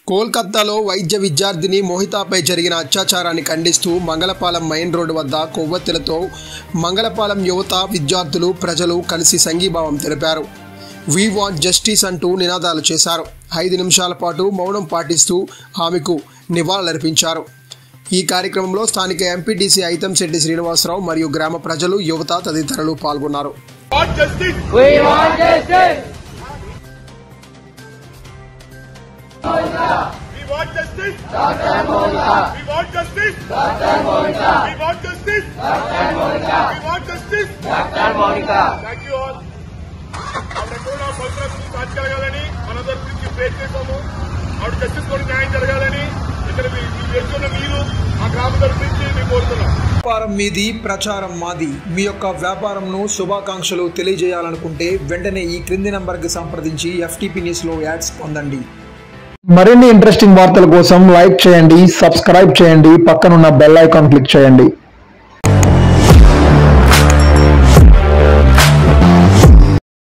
కోల్కతాలో వైద్య విద్యార్థిని మోహితాపై జరిగిన అత్యాచారాన్ని ఖండిస్తూ మంగళపాలెం మెయిన్ రోడ్డు వద్ద కొవ్వొత్తులతో మంగళపాలెం యువత విద్యార్థులు ప్రజలు కలిసి సంఘీభావం తెలిపారు. వి వాంట్ జస్టిస్ అంటూ నినాదాలు చేశారు. 5 నిమిషాల పాటు మౌనం పాటిస్తూ ఆమెకు నివాళులర్పించారు. ఈ కార్యక్రమంలో స్థానిక ఎంపీటీసీ ఐతంశెట్టి శ్రీనివాసరావు మరియు గ్రామ ప్రజలు యువత తదితరులు పాల్గొన్నారు. We want justice. Dr. Monica. We want justice. Dr. Monica. We want justice. Dr. Monica. We want justice. Dr. Monica. Thank you all. our corona పరిస్థితులను సాధించాలని మనందరం గురించి ప్రేర్ చేశాము. our justice కోసం న్యాయం జరగాలని ఇక్కడ వేస్తున్న మీరు ఆ గ్రామ తరపున మేము కోరుతున్నాం. వ్యాపారం మీది, ప్రచారం మాది. మీ యొక్క వ్యాపారంను శుభాకాంక్షలు తెలియజేయాలనుకుంటే వెంటనే ఈ క్రింది నంబర్కి సంప్రదించి FTP న్యూస్లో యాడ్స్ పొందండి. మరిన్ని ఇంట్రెస్టింగ్ వార్తల కోసం లైక్ చేయండి, సబ్స్క్రైబ్ చేయండి, పక్కనున్న బెల్ ఐకాన్ క్లిక్ చేయండి.